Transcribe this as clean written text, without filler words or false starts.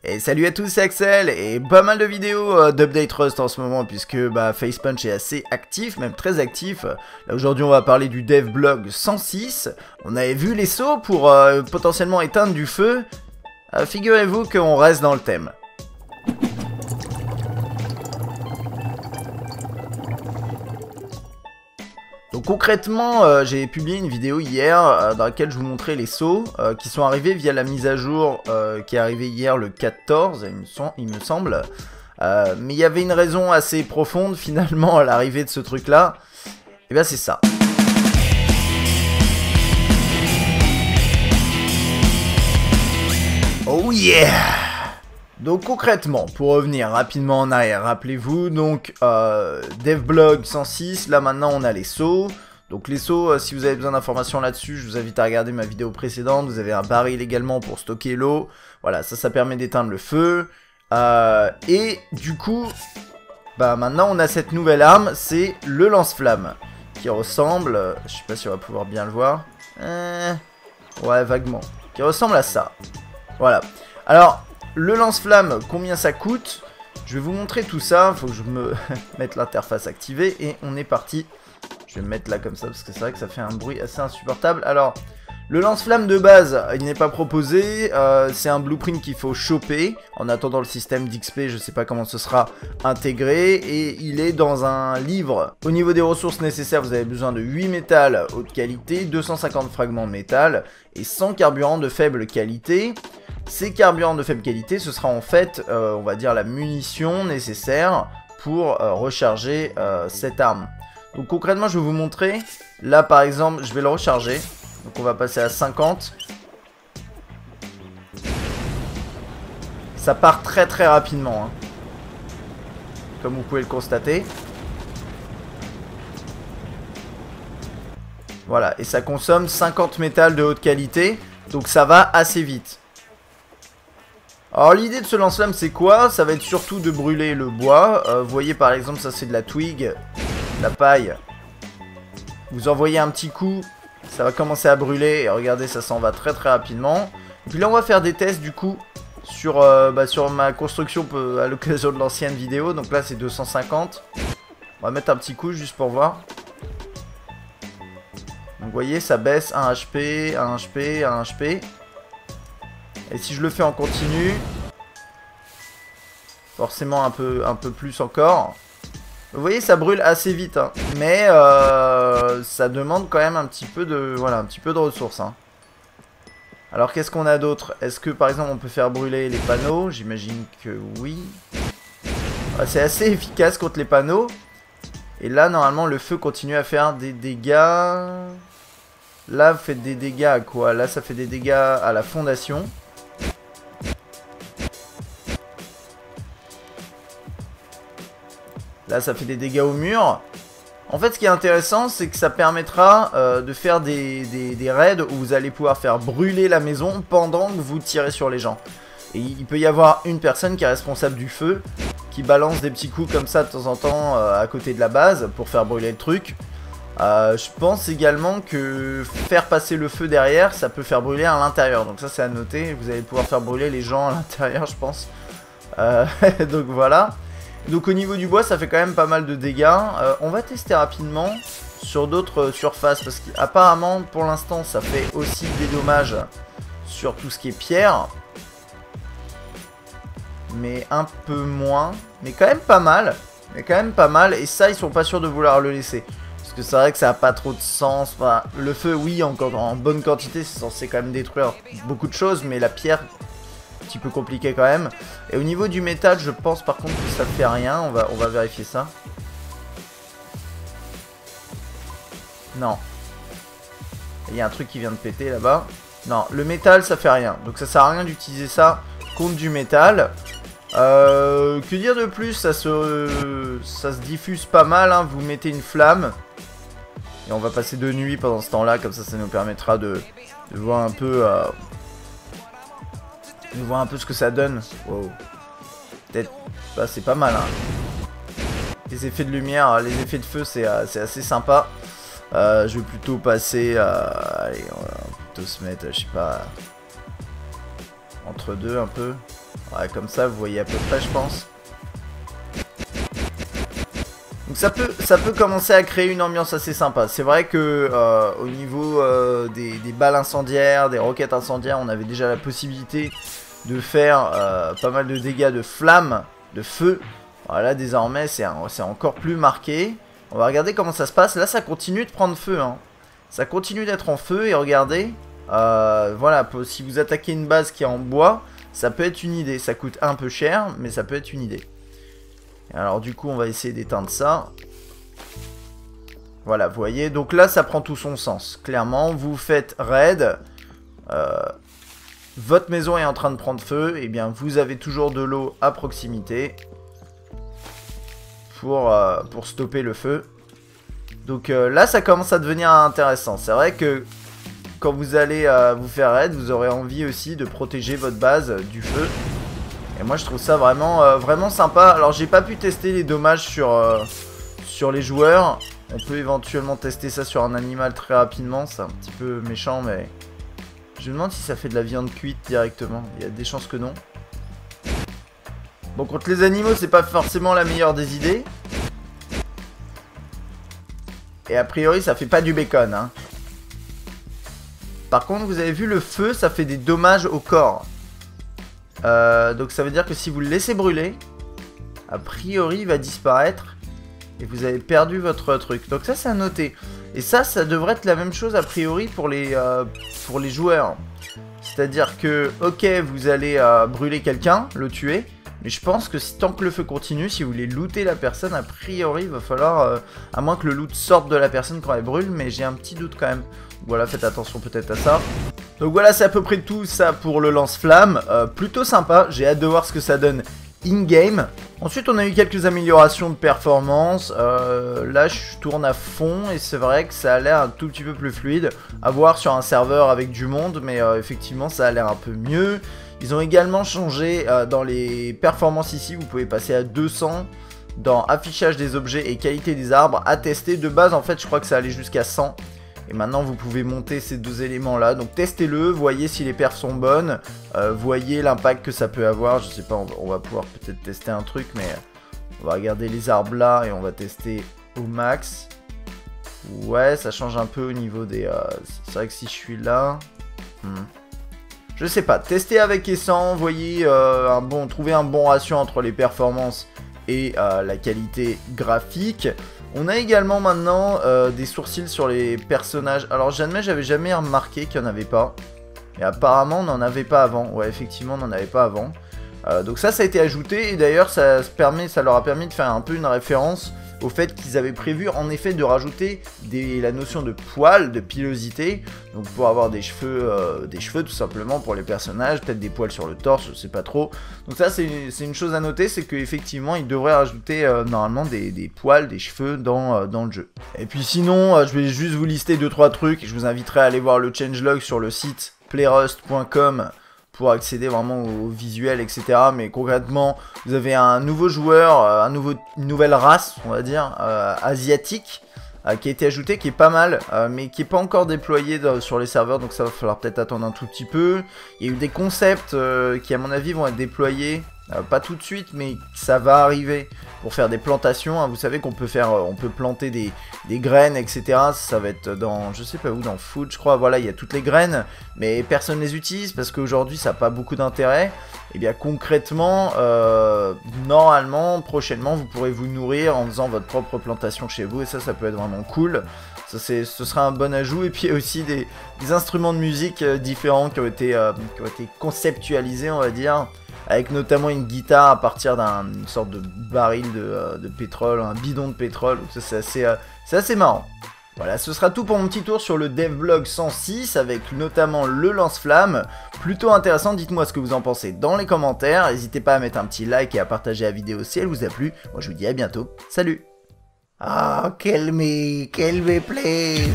Et salut à tous, c'est Axel, et pas mal de vidéos d'Update Rust en ce moment, puisque Facepunch est assez actif, même très actif. Là aujourd'hui on va parler du devblog 106. On avait vu les sauts pour potentiellement éteindre du feu. Figurez-vous qu'on reste dans le thème. Donc concrètement, j'ai publié une vidéo hier dans laquelle je vous montrais les sauts qui sont arrivés via la mise à jour qui est arrivée hier le 14, il me semble. Mais il y avait une raison assez profonde finalement à l'arrivée de ce truc-là. Et bien c'est ça. Oh yeah! Donc concrètement, pour revenir rapidement en arrière, rappelez-vous, donc devblog 106, là maintenant on a les sauts. Donc les sauts, si vous avez besoin d'informations là-dessus, je vous invite à regarder ma vidéo précédente. Vous avez un baril également pour stocker l'eau. Voilà, ça permet d'éteindre le feu. Et du coup, maintenant on a cette nouvelle arme, c'est le lance-flamme. Qui ressemble, je sais pas si on va pouvoir bien le voir. Ouais, vaguement. Qui ressemble à ça. Voilà. Alors... le lance-flamme, combien ça coûte? Je vais vous montrer tout ça. Faut que je me mette l'interface activée. Et on est parti. Je vais me mettre là comme ça parce que c'est vrai que ça fait un bruit assez insupportable. Alors, le lance-flamme de base, il n'est pas proposé. C'est un blueprint qu'il faut choper. En attendant le système d'XP, je ne sais pas comment ce sera intégré. Et il est dans un livre. Au niveau des ressources nécessaires, vous avez besoin de 8 métal haute qualité, 250 fragments de métal et 100 carburants de faible qualité. Ces carburants de faible qualité, ce sera en fait, on va dire, la munition nécessaire pour recharger cette arme. Donc concrètement, je vais vous montrer. Là, par exemple, je vais le recharger. Donc on va passer à 50. Ça part très très rapidement, hein, comme vous pouvez le constater. Voilà, et ça consomme 50 métal de haute qualité. Donc ça va assez vite. Alors l'idée de ce lance-flamme c'est quoi? Ça va être surtout de brûler le bois. Vous voyez par exemple ça c'est de la twig, de la paille. Vous envoyez un petit coup, ça va commencer à brûler et regardez ça s'en va très très rapidement. Et puis là on va faire des tests du coup sur, sur ma construction à l'occasion de l'ancienne vidéo. Donc là c'est 250. On va mettre un petit coup juste pour voir. Donc vous voyez ça baisse 1 HP, 1 HP, 1 HP. Et si je le fais en continu, forcément un peu plus encore. Vous voyez, ça brûle assez vite, hein. Mais ça demande quand même un petit peu de, voilà, un petit peu de ressources, hein. Alors qu'est-ce qu'on a d'autre? Est-ce que par exemple on peut faire brûler les panneaux? J'imagine que oui. C'est assez efficace contre les panneaux. Et là normalement le feu continue à faire des dégâts. Là vous faites des dégâts à quoi? Là ça fait des dégâts à la fondation. Là, ça fait des dégâts au mur. En fait, ce qui est intéressant, c'est que ça permettra de faire des raids où vous allez pouvoir faire brûler la maison pendant que vous tirez sur les gens. Et il peut y avoir une personne qui est responsable du feu, qui balance des petits coups comme ça de temps en temps à côté de la base pour faire brûler le truc. Je pense également que faire passer le feu derrière, ça peut faire brûler à l'intérieur. Donc ça, c'est à noter. Vous allez pouvoir faire brûler les gens à l'intérieur, je pense. Donc voilà. Donc au niveau du bois ça fait quand même pas mal de dégâts. On va tester rapidement sur d'autres surfaces parce qu'apparemment pour l'instant ça fait aussi des dommages sur tout ce qui est pierre. Mais un peu moins. Mais quand même pas mal. Et ça ils sont pas sûrs de vouloir le laisser. Parce que c'est vrai que ça a pas trop de sens. Enfin, le feu oui en bonne quantité c'est censé quand même détruire beaucoup de choses. Mais la pierre... petit peu compliqué quand même. Et au niveau du métal, je pense par contre que ça fait rien. On va vérifier ça. Non. Il y a un truc qui vient de péter là-bas. Non, le métal, ça fait rien. Donc ça sert à rien d'utiliser ça contre du métal. Que dire de plus? Ça se diffuse pas mal, hein. Vous mettez une flamme. Et on va passer de nuit pendant ce temps-là. Comme ça nous permettra de voir un peu... de voir un peu ce que ça donne. Wow. Peut-être... c'est pas mal, hein. Les effets de lumière, les effets de feu, c'est assez sympa. Je vais plutôt passer à... allez, on va plutôt se mettre, je sais pas... entre deux un peu. Ouais, comme ça, vous voyez à peu près, je pense. Donc ça peut commencer à créer une ambiance assez sympa. C'est vrai que au niveau des balles incendiaires, des roquettes incendiaires, on avait déjà la possibilité de faire pas mal de dégâts de flammes, de feu. Voilà, désormais c'est encore plus marqué. On va regarder comment ça se passe. Là ça continue de prendre feu, hein. Ça continue d'être en feu et regardez. Voilà, si vous attaquez une base qui est en bois, ça peut être une idée. Ça coûte un peu cher, mais ça peut être une idée. Alors du coup on va essayer d'éteindre ça. Voilà, vous voyez, donc là ça prend tout son sens. Clairement, vous faites raid, votre maison est en train de prendre feu, et bien vous avez toujours de l'eau à proximité pour stopper le feu. Donc là ça commence à devenir intéressant. C'est vrai que quand vous allez vous faire raid, vous aurez envie aussi de protéger votre base du feu. Et moi je trouve ça vraiment, vraiment sympa. Alors j'ai pas pu tester les dommages sur les joueurs. On peut éventuellement tester ça sur un animal très rapidement. C'est un petit peu méchant, mais je me demande si ça fait de la viande cuite directement. Il y a des chances que non. Bon, contre les animaux c'est pas forcément la meilleure des idées. Et a priori ça fait pas du bacon, hein. Par contre vous avez vu le feu, ça fait des dommages au corps. Donc ça veut dire que si vous le laissez brûler, a priori il va disparaître et vous avez perdu votre truc. Donc ça c'est à noter. Et ça devrait être la même chose a priori pour les joueurs. C'est-à-dire que ok vous allez brûler quelqu'un, le tuer, mais je pense que tant que le feu continue, si vous voulez looter la personne, a priori il va falloir, à moins que le loot sorte de la personne quand elle brûle, mais j'ai un petit doute quand même. Voilà, faites attention peut-être à ça. Donc voilà, c'est à peu près tout ça pour le lance-flamme. Plutôt sympa, j'ai hâte de voir ce que ça donne in-game. Ensuite, on a eu quelques améliorations de performance. Là, je tourne à fond et c'est vrai que ça a l'air un tout petit peu plus fluide. À voir sur un serveur avec du monde, mais effectivement, ça a l'air un peu mieux. Ils ont également changé dans les performances ici. Vous pouvez passer à 200 dans affichage des objets et qualité des arbres. À tester de base, en fait, je crois que ça allait jusqu'à 100. Et maintenant vous pouvez monter ces deux éléments là, donc testez-le, voyez si les perfs sont bonnes, voyez l'impact que ça peut avoir, je sais pas, on va pouvoir peut-être tester un truc, mais on va regarder les arbres là et on va tester au max. Ouais, ça change un peu au niveau des... c'est vrai que si je suis là... Je sais pas, testez avec et sans, voyez, trouvez un bon ratio entre les performances et la qualité graphique. On a également maintenant des sourcils sur les personnages. Alors j'admets, j'avais jamais remarqué qu'il n'y en avait pas. Et apparemment on n'en avait pas avant. Ouais, effectivement on n'en avait pas avant. Donc ça a été ajouté. Et d'ailleurs ça leur a permis de faire un peu une référence au fait qu'ils avaient prévu en effet de rajouter la notion de poils, de pilosité. Donc pour avoir des cheveux tout simplement pour les personnages. Peut-être des poils sur le torse, je sais pas trop. Donc ça c'est une chose à noter, c'est qu'effectivement ils devraient rajouter normalement des poils, des cheveux dans le jeu. Et puis sinon je vais juste vous lister 2-3 trucs. Je vous inviterai à aller voir le changelog sur le site playrust.com pour accéder vraiment au visuel, etc. Mais concrètement, vous avez un nouveau joueur, une nouvelle race, on va dire, asiatique, qui a été ajoutée, qui est pas mal, mais qui n'est pas encore déployé sur les serveurs, donc ça va falloir peut-être attendre un tout petit peu. Il y a eu des concepts qui, à mon avis, vont être déployés, pas tout de suite, mais ça va arriver pour faire des plantations. Hein. Vous savez qu'on peut on peut planter des graines, etc. Ça va être dans, je sais pas où, dans Food, je crois. Voilà, il y a toutes les graines, mais personne les utilise parce qu'aujourd'hui, ça n'a pas beaucoup d'intérêt. Et bien concrètement, normalement, prochainement, vous pourrez vous nourrir en faisant votre propre plantation chez vous, et ça peut être vraiment cool. Ce sera un bon ajout. Et puis il y a aussi des instruments de musique différents qui ont été conceptualisés, on va dire, avec notamment une guitare à partir d'une sorte de baril de pétrole, un bidon de pétrole. Donc ça c'est assez marrant. Voilà, ce sera tout pour mon petit tour sur le devblog 106, avec notamment le lance-flamme. Plutôt intéressant, dites-moi ce que vous en pensez dans les commentaires. N'hésitez pas à mettre un petit like et à partager la vidéo si elle vous a plu. Moi je vous dis à bientôt, salut. Ah, quel me plaît.